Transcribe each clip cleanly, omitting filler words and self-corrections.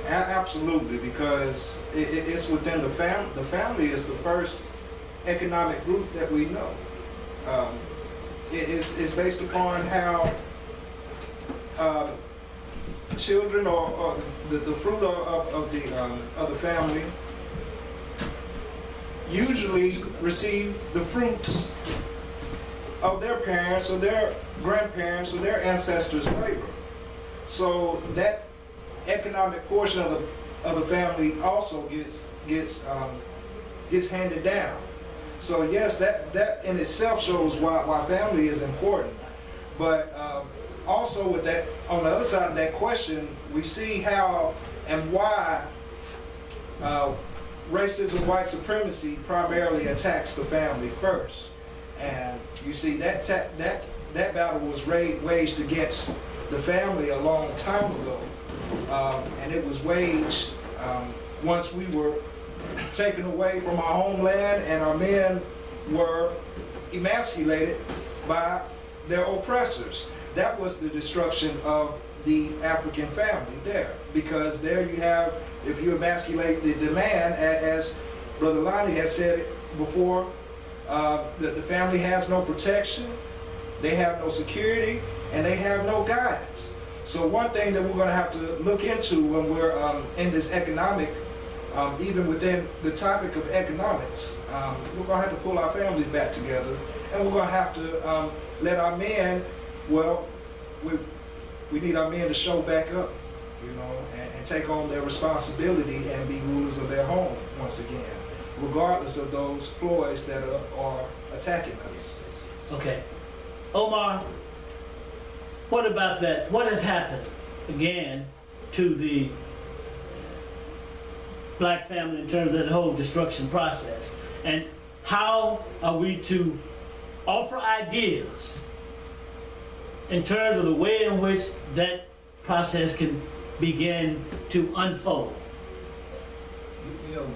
Absolutely, because it's within the family. The family is the first economic group that we know. It's based upon how children or the fruit of the family usually receive the fruits of their parents or their grandparents or their ancestors' labor. So that economic portion of the family also gets handed down. So yes, that in itself shows why family is important. But also with that, on the other side of that question, we see how and why racism, white supremacy primarily attacks the family first. And you see that battle was waged against the family a long time ago. And it was waged once we were taken away from our homeland and our men were emasculated by their oppressors. That was the destruction of the African family there, because there you have, if you emasculate the man, as Brother Lonnie has said it before, that the family has no protection, they have no security, and they have no guidance. So one thing that we're going to have to look into when we're in this economic, even within the topic of economics, we're going to have to pull our families back together, and we're going to have to let our men, well, we need our men to show back up, you know, and take on their responsibility and be rulers of their home once again, regardless of those ploys that are attacking us. Okay. Omar, what about that? What has happened again to the black family in terms of the whole destruction process? And how are we to offer ideas in terms of the way in which that process can begin to unfold? You know,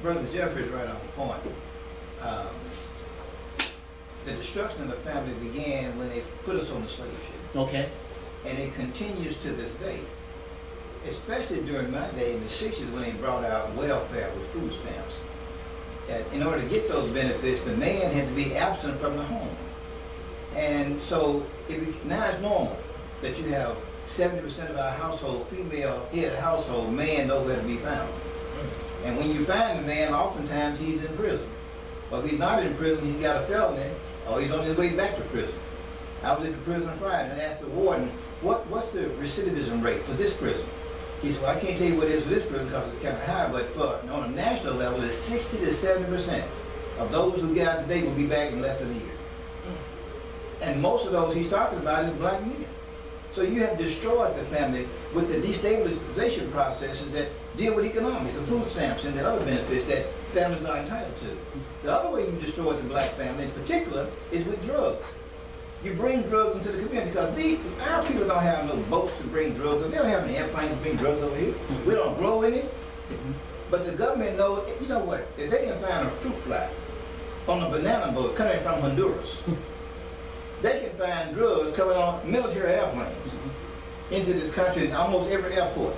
Brother Jeffrey's right on point. The destruction of the family began when they put us on the slave ship. Okay. And it continues to this day. Especially during my day in the 60s when they brought out welfare with food stamps. In order to get those benefits, the man had to be absent from the home. And so now it's normal that you have 70% of our household, female head of household, man nowhere to be found. And when you find the man, oftentimes he's in prison. But if he's not in prison, he's got a felony, or he's on his way back to prison. I was at the prison Friday and asked the warden, what's the recidivism rate for this prison? He said, well, I can't tell you what it is for this prison because it's kind of high, but on a national level, it's 60 to 70% of those who get out today will be back in less than a year. And most of those he's talking about is black men. So you have destroyed the family with the destabilization processes that deal with economics, the food stamps and the other benefits that families are entitled to. The other way you destroy the black family in particular is with drugs. You bring drugs into the community because our people don't have no boats to bring drugs. They don't have any airplanes to bring drugs over here. We don't grow any. But the government knows, you know what, if they can find a fruit fly on a banana boat coming from Honduras, they can find drugs coming on military airplanes into this country in almost every airport.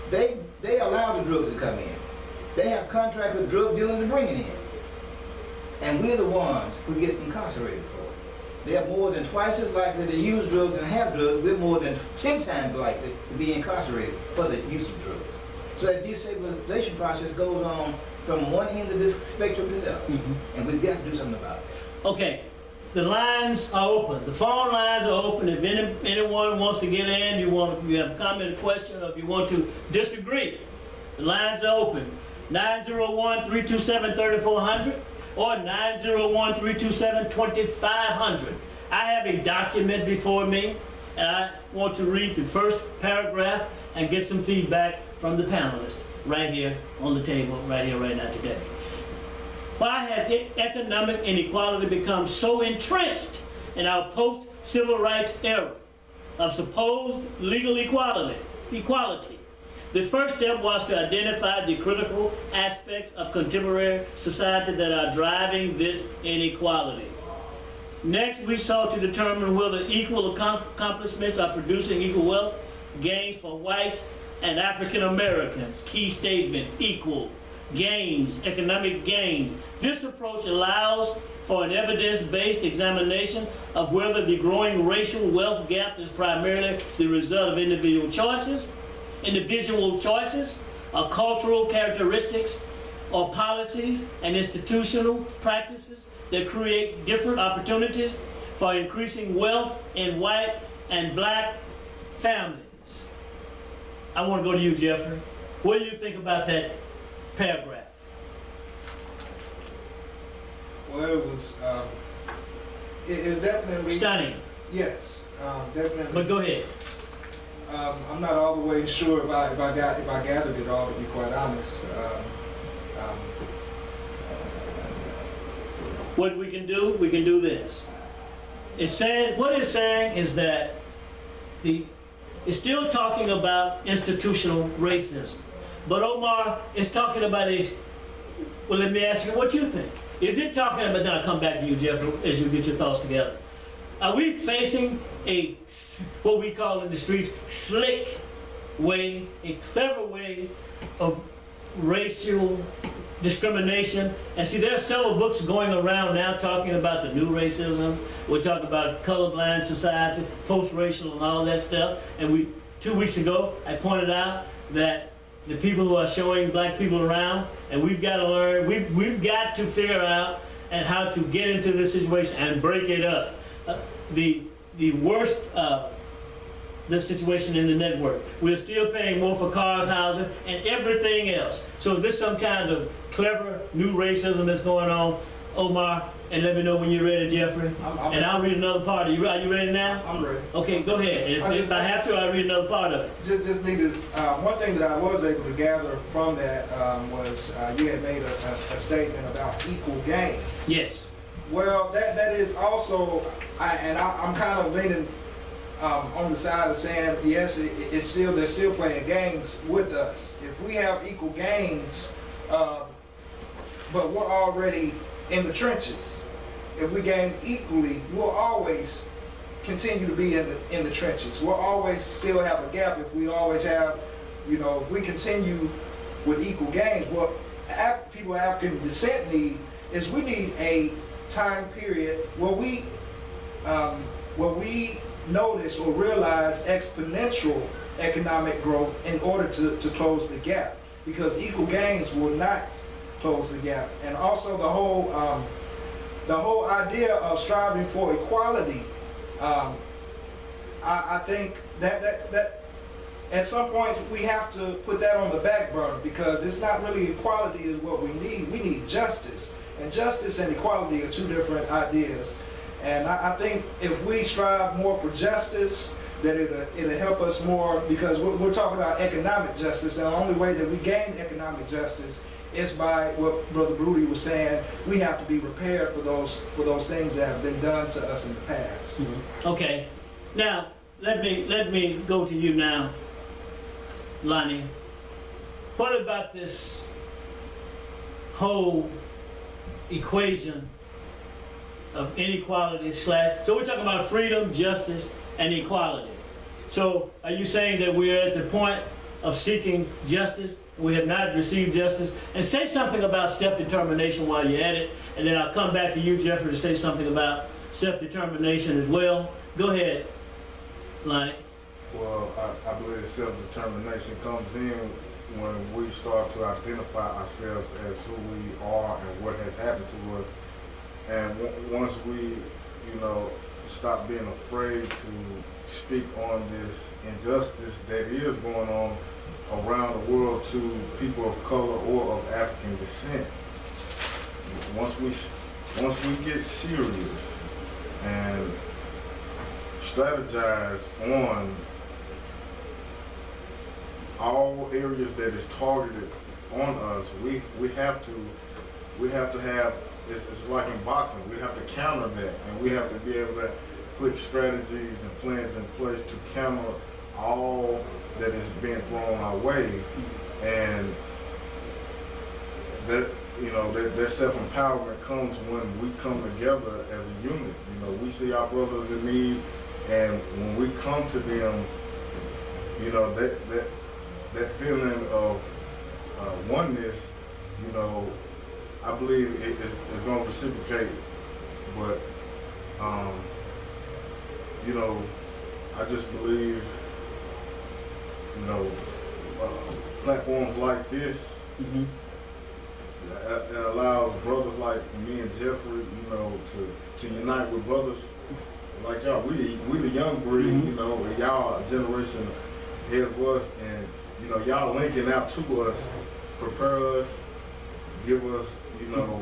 They allow the drugs to come in. They have contracts with drug dealers to bring it in. And we're the ones who get incarcerated for it. They are more than twice as likely to use drugs and have drugs. We're more than 10 times likely to be incarcerated for the use of drugs. So that destabilization process goes on from one end of this spectrum to the other. And we've got to do something about that. Okay. The lines are open. The phone lines are open. If anyone wants to get in, you have a comment, a question, or if you want to disagree, the lines are open. 901-327-3400 or 901-327-2500. I have a document before me, and I want to read the first paragraph and get some feedback from the panelists right here on the table, right here, right now, today. Why has economic inequality become so entrenched in our post-civil rights era of supposed legal equality? The first step was to identify the critical aspects of contemporary society that are driving this inequality. Next, we sought to determine whether equal accomplishments are producing equal wealth gains for whites and African Americans. Key statement, equal gains, economic gains. This approach allows for an evidence-based examination of whether the growing racial wealth gap is primarily the result of individual choices, or cultural characteristics, or policies and institutional practices that create different opportunities for increasing wealth in white and black families. I want to go to you, Jeffrey. What do you think about that paragraph? Well, it was, it's definitely... Stunning. Yes, definitely. But go ahead. I'm not all the way sure if I gathered it all, to be quite honest. What we can do this. It's saying, what it's saying is that it's still talking about institutional racism. But Omar is talking about well, let me ask you what you think. Is it talking about, then I'll come back to you, Jeff, as you get your thoughts together. Are we facing what we call in the streets, slick way, a clever way of racial discrimination? And see, there are several books going around now talking about the new racism. We're talking about colorblind society, post-racial and all that stuff. And 2 weeks ago, I pointed out that the people who are showing black people around, and we've got to learn, we've got to figure out and how to get into this situation and break it up. The worst, the situation in the network. We're still paying more for cars, houses, and everything else. So if there's some kind of clever new racism that's going on, Omar, and let me know when you're ready, Jeffrey. And I'll read another part. Are you ready now? I'm ready. Okay, go ahead. If I have to, I'll read another part of it. Just needed, one thing that I was able to gather from that was you had made a statement about equal gains. Yes. Well, that is also, I'm kind of leaning on the side of saying, yes, they're still playing games with us. If we have equal gains, but we're already in the trenches. If we gain equally, we'll always continue to be in the trenches. We'll always still have a gap if we always have, if we continue with equal gains. What people of African descent need is we need a time period where we notice or realize exponential economic growth in order to close the gap, because equal gains will not close the gap. And also the whole idea of striving for equality, I think that at some point we have to put that on the back burner, because it's not really equality is what we need. We need justice. And justice and equality are two different ideas. And I think if we strive more for justice, that it'll help us more, because we're talking about economic justice. And the only way that we gain economic justice is by what Brother Broody was saying. We have to be prepared for those things that have been done to us in the past. Mm-hmm. Okay. Now let me go to you now, Lonnie. What about this whole equation of inequality / so we're talking about freedom, justice, and equality. So are you saying that we're at the point of seeking justice, we have not received justice? And say something about self-determination while you're at it, and then I'll come back to you, Jeffrey, to say something about self-determination as well. Go ahead, Lonnie. Well, I believe self-determination comes in when we start to identify ourselves as who we are and what has happened to us. And once we, stop being afraid to speak on this injustice that is going on around the world to people of color or of African descent, once we get serious and strategize on all areas that is targeted on us, we have to have, it's like in boxing, we have to counter that, and we have to be able to put strategies and plans in place to counter all that is being thrown our way. And that that self-empowerment comes when we come together as a unit. We see our brothers in need, and when we come to them, that feeling of oneness, you know, I believe it's going to reciprocate. But, you know, I just believe, you know, platforms like this that allows brothers like me and Jeffrey, you know, to unite with brothers like y'all. We the young breed, you know, and y'all a generation ahead of us, and you know, y'all linking out to us, prepare us, give us, you know,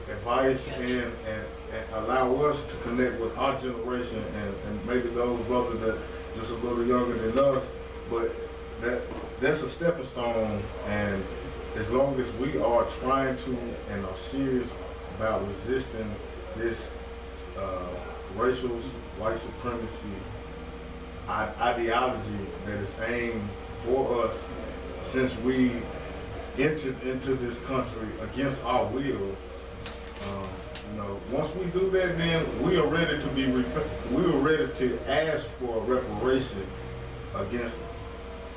advice and allow us to connect with our generation and maybe those brothers that just a little younger than us, but that's a stepping stone. And as long as we are trying to and are serious about resisting this racial white supremacy ideology that is aimed for us since we entered into this country against our will, you know, once we do that, then we are ready to we are ready to ask for reparation against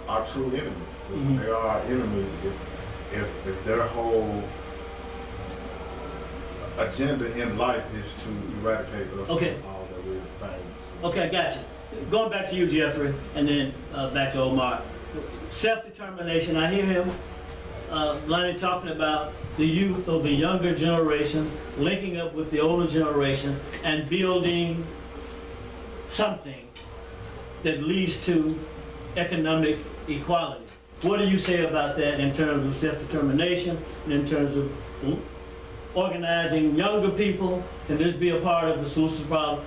our true enemies, because they are our enemies if their whole agenda in life is to eradicate us from all that we value. Okay, I got you. Going back to you, Jeffrey, and then back to Omar. Self-determination, I hear him, Lonnie, talking about the youth or the younger generation linking up with the older generation and building something that leads to economic equality. What do you say about that in terms of self-determination and in terms of organizing younger people? Can this be a part of the solution problem?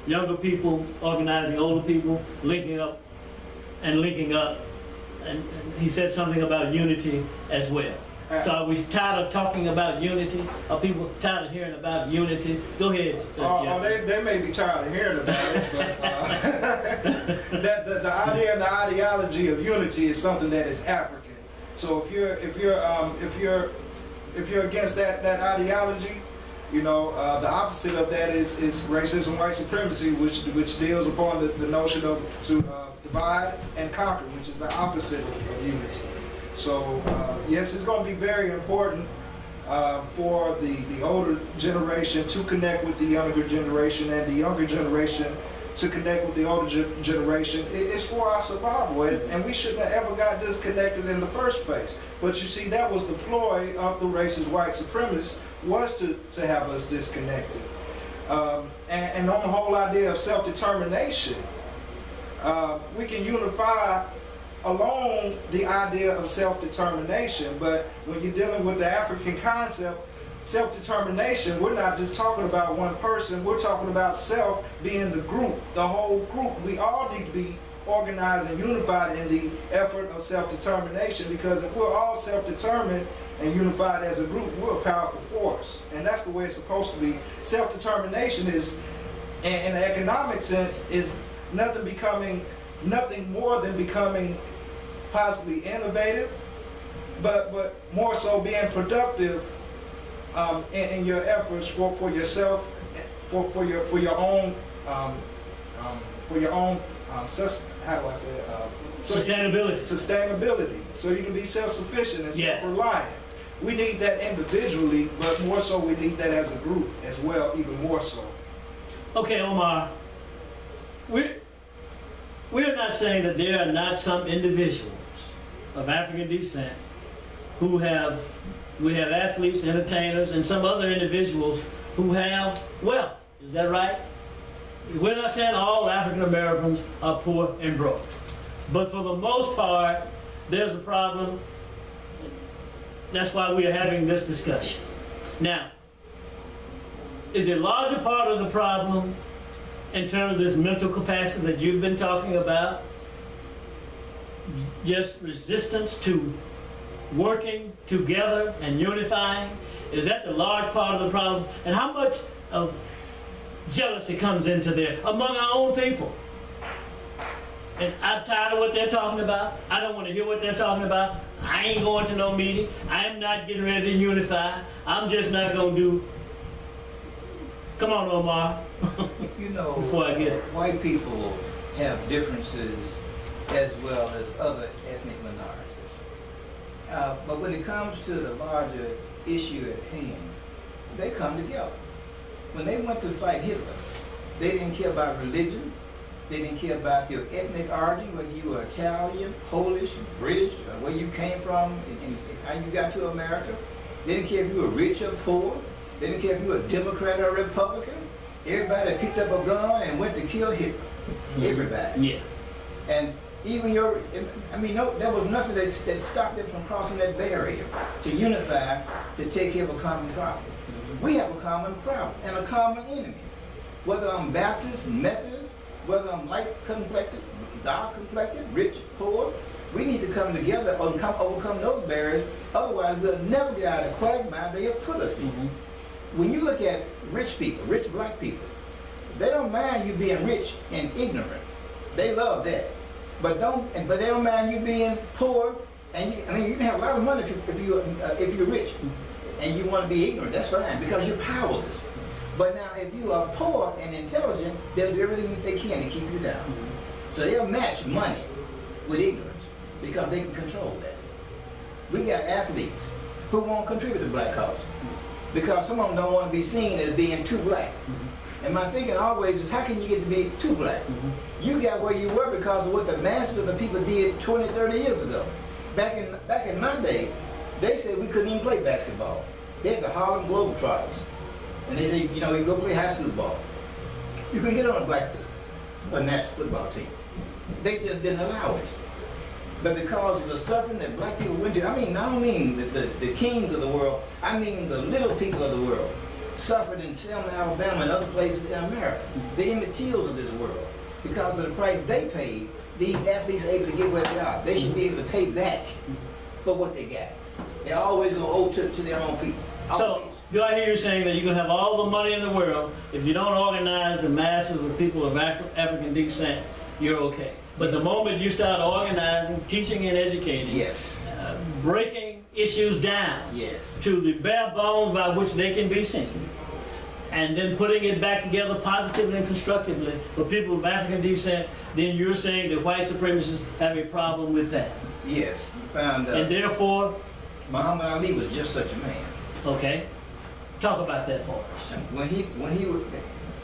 Younger people organizing older people, linking up, and he said something about unity as well. So are we tired of talking about unity? Are people tired of hearing about unity? Go ahead, Jeff. They may be tired of hearing about it, but the idea and the ideology of unity is something that is African. So if you're against that ideology, you know, the opposite of that is racism, white supremacy, which deals upon the notion of to divide and conquer, which is the opposite of unity. So yes, it's going to be very important for the older generation to connect with the younger generation, and the younger generation to connect with the older generation. It's for our survival, and we shouldn't have ever got disconnected in the first place. But you see, that was the ploy of the racist white supremacists, was to have us disconnected. And on the whole idea of self-determination, we can unify along the idea of self-determination, but when you're dealing with the African concept, self-determination, we're not just talking about one person, we're talking about self being the group, the whole group. We all need to be organized and unified in the effort of self-determination, because if we're all self-determined and unified as a group, we're a powerful force. And that's the way it's supposed to be. Self-determination is, in an economic sense, is nothing more than becoming possibly innovative, but more so being productive in your efforts for yourself, for your own how do I say it? Sustainability. So you can be self-sufficient and self-reliant. We need that individually, but more so we need that as a group as well, even more so. Okay, Omar, we're not saying that there are not some individuals of African descent we have athletes, entertainers, and some other individuals who have wealth. Is that right? We're not saying all African Americans are poor and broke. But for the most part, there's a problem. That's why we are having this discussion. Now, is a larger part of the problem in terms of this mental capacity that you've been talking about just resistance to working together and unifying? Is that the large part of the problem? And how much of jealousy comes into there among our own people? And I'm tired of what they're talking about. I don't want to hear what they're talking about. I ain't going to no meeting. I'm not getting ready to unify. I'm just not going to do. Come on, Omar. You know, Before I get it. White people have differences as well as other ethnic minorities. But when it comes to the larger issue at hand, they come together. When they went to fight Hitler, they didn't care about religion. They didn't care about your ethnic origin, whether you were Italian, Polish, British, or where you came from, and how you got to America. They didn't care if you were rich or poor. They didn't care if you were a Democrat or a Republican. Everybody picked up a gun and went to kill Hitler. Everybody. Yeah. And even no, there was nothing that stopped them from crossing that barrier to unify, to take care of a common problem. We have a common problem and a common enemy. Whether I'm Baptist, Methodist, whether I'm light-complected, dark-complected, rich, poor, we need to come together and overcome those barriers. Otherwise, we'll never get out of the quagmire they have put us in. When you look at rich people, rich black people, they don't mind you being rich and ignorant. They love that. But they don't mind you being poor. And you can have a lot of money if you're rich and you want to be ignorant. That's fine, because you're powerless. But now, if you are poor and intelligent, they'll do everything that they can to keep you down. So they'll match money with ignorance because they can control that. We got athletes who won't contribute to black cause because some of them don't want to be seen as being too black. And my thinking always is, how can you get to be too black? You got where you were because of what the masses of the people did 20, 30 years ago. Back in my day, they said we couldn't even play basketball. They had the Harlem Globetrotters. And they say, you go play high school ball. You can get on a national football team. They just didn't allow it. But because of the suffering that black people went through, I don't mean the kings of the world, I mean the little people of the world, suffered in Selma, Alabama, and other places in America. The Emmett Tills of this world. Because of the price they paid, these athletes are able to get where they are. They should be able to pay back for what they got. They're always going to owe to their own people. So, do I hear you saying that you can have all the money in the world, if you don't organize the masses of people of African descent, you're okay. But the moment you start organizing, teaching and educating, yes, breaking issues down, yes, to the bare bones by which they can be seen, and then putting it back together positively and constructively for people of African descent, then you're saying that white supremacists have a problem with that. Yes, you found and therefore, Muhammad Ali was just such a man. Okay. Talk about that for us. When he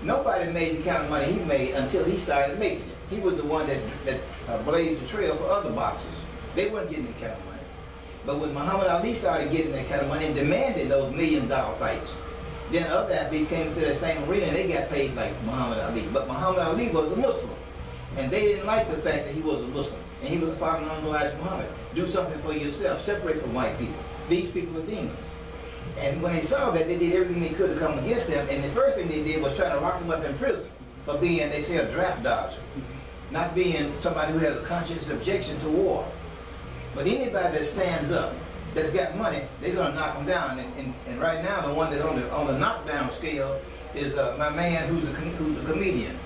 nobody made the kind of money he made until he started making it. He was the one that blazed the trail for other boxers. They weren't getting that kind of money. But when Muhammad Ali started getting that kind of money and demanded those $1 million fights, then other athletes came into that same arena and they got paid like Muhammad Ali. But Muhammad Ali was a Muslim. And they didn't like the fact that he was a Muslim. And he was following on Elijah Muhammad. Do something for yourself. Separate from white people. These people are demons. And when they saw that, they did everything they could to come against them. And the first thing they did was try to lock him up in prison for being, they say, a draft dodger. Not being somebody who has a conscious objection to war. But anybody that stands up, that's got money, they're going to knock them down. And right now, the one that's on the knockdown scale is my man who's a comedian.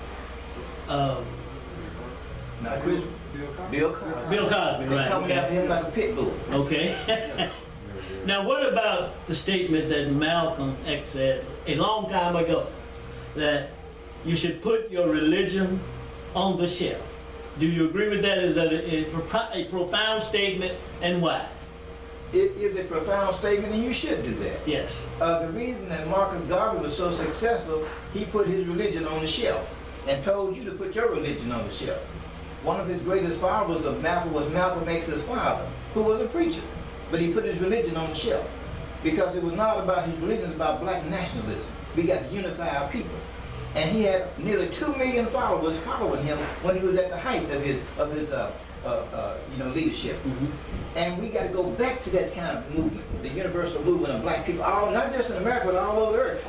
Not Chris. Bill Cosby. Bill Cosby, right. Coming after him like a pit bull. Okay. Now, what about the statement that Malcolm X said a long time ago, that you should put your religion on the shelf? Do you agree with that? Is that a profound statement, and why? It is a profound statement, and you should do that. Yes. The reason that Marcus Garvey was so successful, he put his religion on the shelf and told you to put your religion on the shelf. One of his greatest followers of Malcolm was Malcolm X's father, who was a preacher. But he put his religion on the shelf because it was not about his religion, it was about black nationalism. We got to unify our people. And he had nearly 2 million followers following him when he was at the height of his leadership. And we got to go back to that kind of movement, the universal movement of black people, not just in America, but all over the earth.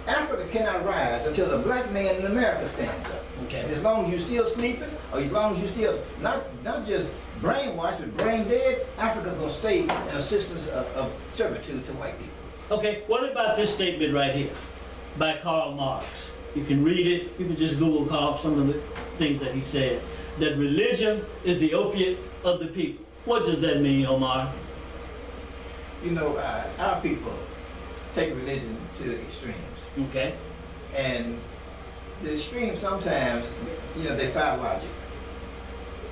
Africa cannot rise until the black man in America stands up. Okay. And as long as you're still sleeping, or as long as you're still not just brainwashed, but brain dead, Africa will stay in a system of servitude to white people. Okay, what about this statement right here by Karl Marx? You can read it, you can just Google Karl, some of the things that he said. That religion is the opiate of the people. What does that mean, Omar? Our people take religion to extremes. Okay. And the extremes sometimes, they fight logic.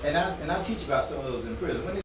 And I teach about some of those in prison. When